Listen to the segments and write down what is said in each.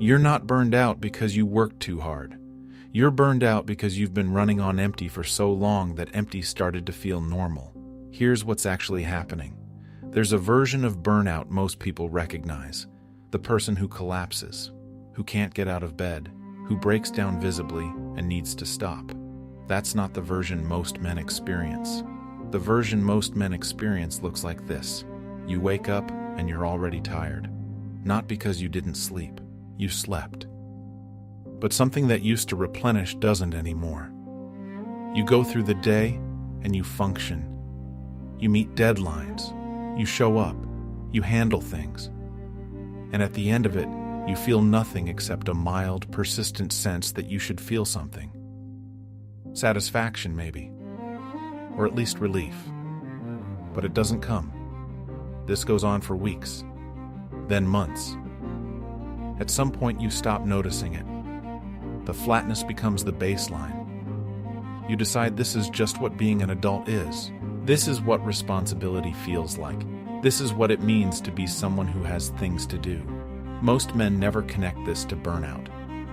You're not burned out because you worked too hard. You're burned out because you've been running on empty for so long that empty started to feel normal. Here's what's actually happening. There's a version of burnout most people recognize. The person who collapses, who can't get out of bed, who breaks down visibly and needs to stop. That's not the version most men experience. The version most men experience looks like this. You wake up and you're already tired. Not because you didn't sleep, you slept. But something that used to replenish doesn't anymore. You go through the day and you function. You meet deadlines. You show up. You handle things. And at the end of it, you feel nothing except a mild, persistent sense that you should feel something. Satisfaction, maybe. Or at least relief. But it doesn't come. This goes on for weeks. Then months. At some point, you stop noticing it. The flatness becomes the baseline. You decide this is just what being an adult is. This is what responsibility feels like. This is what it means to be someone who has things to do. Most men never connect this to burnout,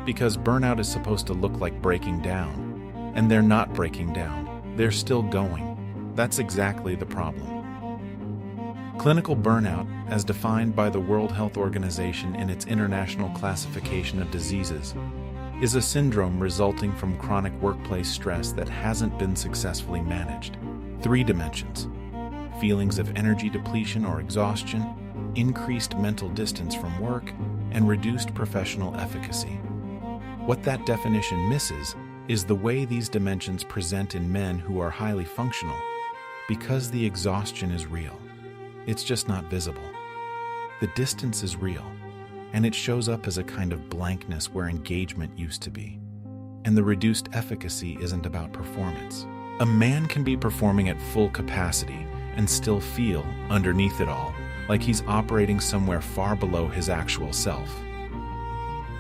because burnout is supposed to look like breaking down. And they're not breaking down. They're still going. That's exactly the problem. Clinical burnout, as defined by the World Health Organization in its International Classification of Diseases, is a syndrome resulting from chronic workplace stress that hasn't been successfully managed. 3 dimensions: feelings of energy depletion or exhaustion, increased mental distance from work, and reduced professional efficacy. What that definition misses is the way these dimensions present in men who are highly functional, because the exhaustion is real. It's just not visible. The distance is real, and it shows up as a kind of blankness where engagement used to be. And the reduced efficacy isn't about performance. A man can be performing at full capacity and still feel, underneath it all, like he's operating somewhere far below his actual self.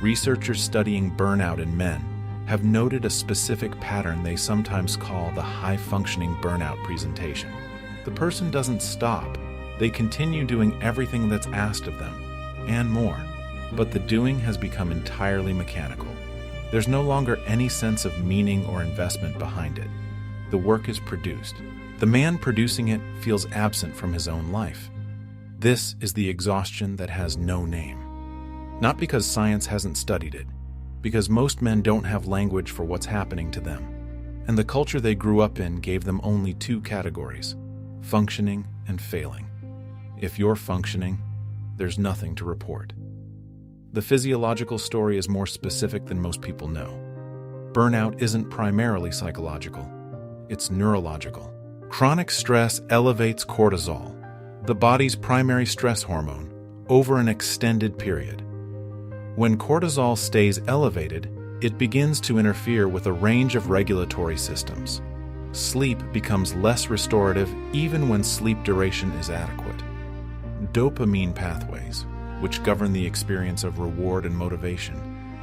Researchers studying burnout in men have noted a specific pattern they sometimes call the high-functioning burnout presentation. The person doesn't stop. They continue doing everything that's asked of them, and more, but the doing has become entirely mechanical. There's no longer any sense of meaning or investment behind it. The work is produced. The man producing it feels absent from his own life. This is the exhaustion that has no name. Not because science hasn't studied it, because most men don't have language for what's happening to them. And the culture they grew up in gave them only 2 categories: functioning and failing. If you're functioning, there's nothing to report. The physiological story is more specific than most people know. Burnout isn't primarily psychological. It's neurological. Chronic stress elevates cortisol, the body's primary stress hormone, over an extended period. When cortisol stays elevated, it begins to interfere with a range of regulatory systems. Sleep becomes less restorative even when sleep duration is adequate. Dopamine pathways, which govern the experience of reward and motivation,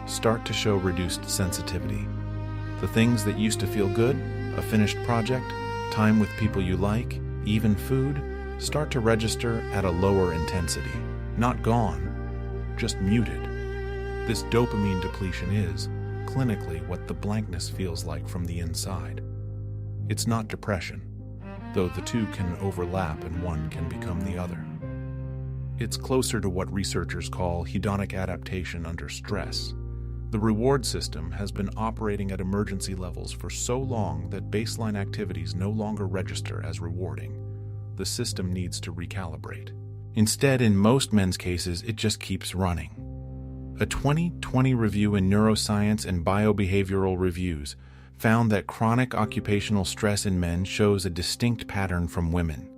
start to show reduced sensitivity. The things that used to feel good, a finished project, time with people you like, even food, start to register at a lower intensity. Not gone, just muted. This dopamine depletion is, clinically, what the blankness feels like from the inside. It's not depression, though the two can overlap and one can become the other. It's closer to what researchers call hedonic adaptation under stress. The reward system has been operating at emergency levels for so long that baseline activities no longer register as rewarding. The system needs to recalibrate. Instead, in most men's cases, it just keeps running. A 2020 review in Neuroscience and Biobehavioral Reviews found that chronic occupational stress in men shows a distinct pattern from women.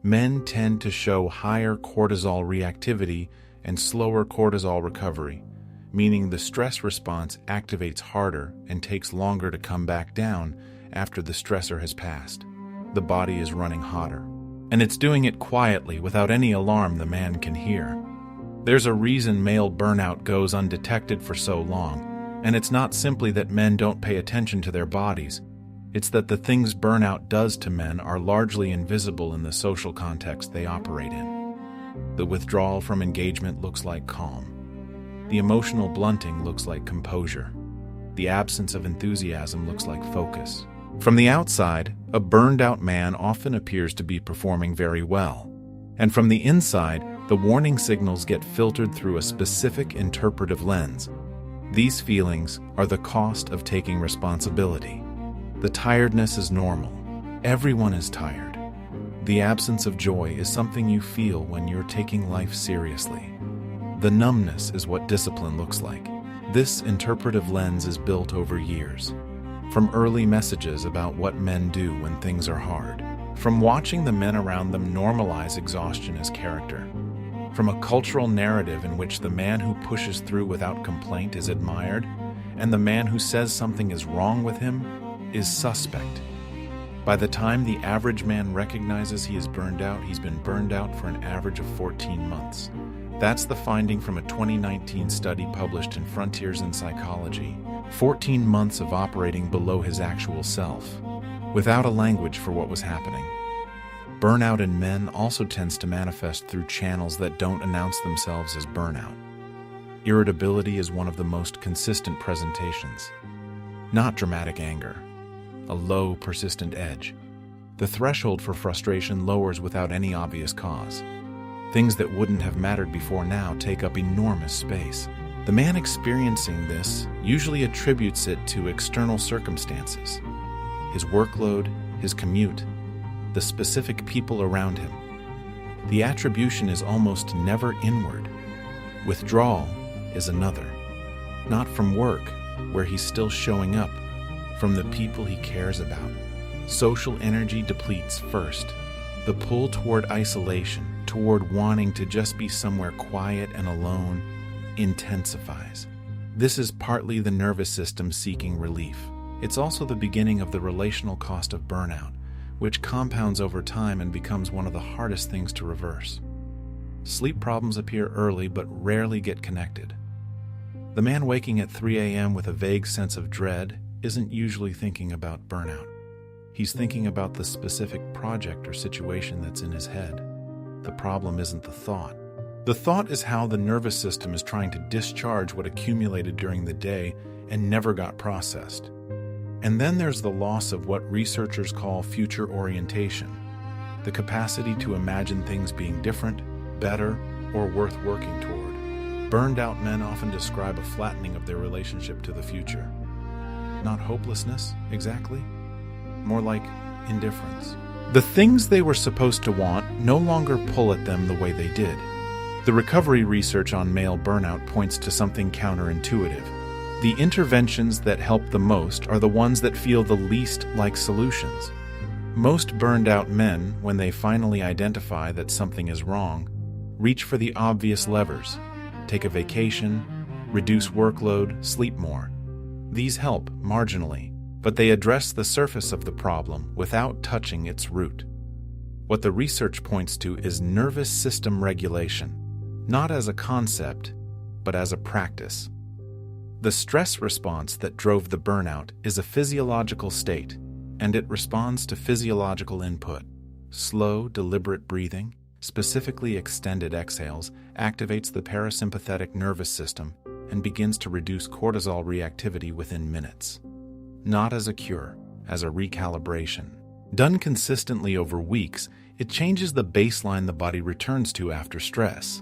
Men tend to show higher cortisol reactivity and slower cortisol recovery, meaning the stress response activates harder and takes longer to come back down after the stressor has passed. The body is running hotter, and it's doing it quietly without any alarm the man can hear. There's a reason male burnout goes undetected for so long, and it's not simply that men don't pay attention to their bodies. It's that the things burnout does to men are largely invisible in the social context they operate in. The withdrawal from engagement looks like calm. The emotional blunting looks like composure. The absence of enthusiasm looks like focus. From the outside, a burned-out man often appears to be performing very well. And from the inside, the warning signals get filtered through a specific interpretive lens. These feelings are the cost of taking responsibility. The tiredness is normal. Everyone is tired. The absence of joy is something you feel when you're taking life seriously. The numbness is what discipline looks like. This interpretive lens is built over years. From early messages about what men do when things are hard. From watching the men around them normalize exhaustion as character. From a cultural narrative in which the man who pushes through without complaint is admired, and the man who says something is wrong with him is suspect. By the time the average man recognizes he is burned out, he's been burned out for an average of 14 months. That's the finding from a 2019 study published in Frontiers in Psychology. 14 months of operating below his actual self, without a language for what was happening. Burnout in men also tends to manifest through channels that don't announce themselves as burnout. Irritability is one of the most consistent presentations. Not dramatic anger, a low, persistent edge. The threshold for frustration lowers without any obvious cause. Things that wouldn't have mattered before now take up enormous space. The man experiencing this usually attributes it to external circumstances. His workload, his commute, the specific people around him. The attribution is almost never inward. Withdrawal is another. Not from work, where he's still showing up, from the people he cares about. Social energy depletes first. The pull toward isolation, toward wanting to just be somewhere quiet and alone, intensifies. This is partly the nervous system seeking relief. It's also the beginning of the relational cost of burnout, which compounds over time and becomes one of the hardest things to reverse. Sleep problems appear early but rarely get connected. The man waking at 3 a.m. with a vague sense of dread isn't usually thinking about burnout. He's thinking about the specific project or situation that's in his head. The problem isn't the thought. The thought is how the nervous system is trying to discharge what accumulated during the day and never got processed. And then there's the loss of what researchers call future orientation, the capacity to imagine things being different, better, or worth working toward. Burned-out men often describe a flattening of their relationship to the future. Not hopelessness, exactly. More like indifference. The things they were supposed to want no longer pull at them the way they did. The recovery research on male burnout points to something counterintuitive. The interventions that help the most are the ones that feel the least like solutions. Most burned-out men, when they finally identify that something is wrong, reach for the obvious levers. Take a vacation, reduce workload, sleep more. These help marginally, but they address the surface of the problem without touching its root. What the research points to is nervous system regulation, not as a concept, but as a practice. The stress response that drove the burnout is a physiological state, and it responds to physiological input. Slow, deliberate breathing, specifically extended exhales, activates the parasympathetic nervous system and begins to reduce cortisol reactivity within minutes. Not as a cure, as a recalibration. Done consistently over weeks, it changes the baseline the body returns to after stress.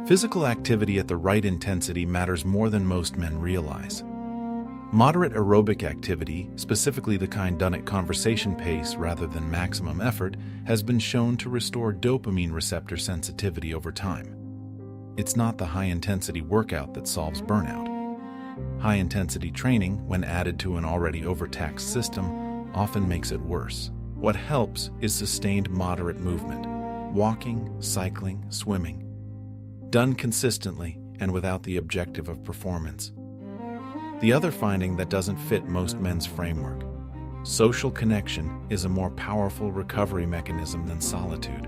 Physical activity at the right intensity matters more than most men realize. Moderate aerobic activity, specifically the kind done at conversation pace rather than maximum effort, has been shown to restore dopamine receptor sensitivity over time. It's not the high-intensity workout that solves burnout. High-intensity training, when added to an already overtaxed system, often makes it worse. What helps is sustained moderate movement, walking, cycling, swimming, done consistently and without the objective of performance. The other finding that doesn't fit most men's framework: social connection is a more powerful recovery mechanism than solitude.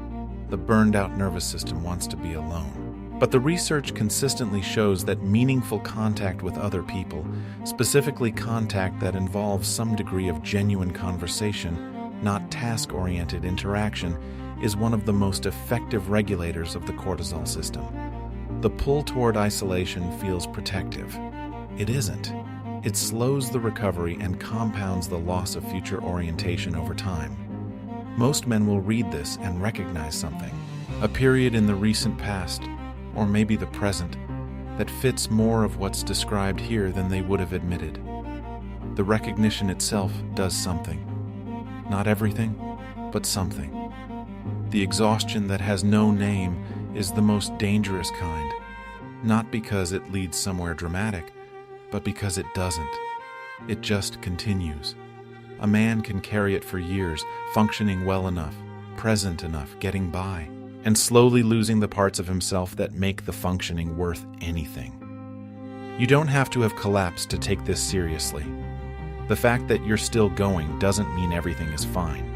The burned-out nervous system wants to be alone. But the research consistently shows that meaningful contact with other people, specifically contact that involves some degree of genuine conversation, not task-oriented interaction, is one of the most effective regulators of the cortisol system. The pull toward isolation feels protective. It isn't. It slows the recovery and compounds the loss of future orientation over time. Most men will read this and recognize something, a period in the recent past, or maybe the present, that fits more of what's described here than they would have admitted. The recognition itself does something. Not everything, but something. The exhaustion that has no name is the most dangerous kind, not because it leads somewhere dramatic, but because it doesn't. It just continues. A man can carry it for years, functioning well enough, present enough, getting by, and slowly losing the parts of himself that make the functioning worth anything. You don't have to have collapsed to take this seriously. The fact that you're still going doesn't mean everything is fine.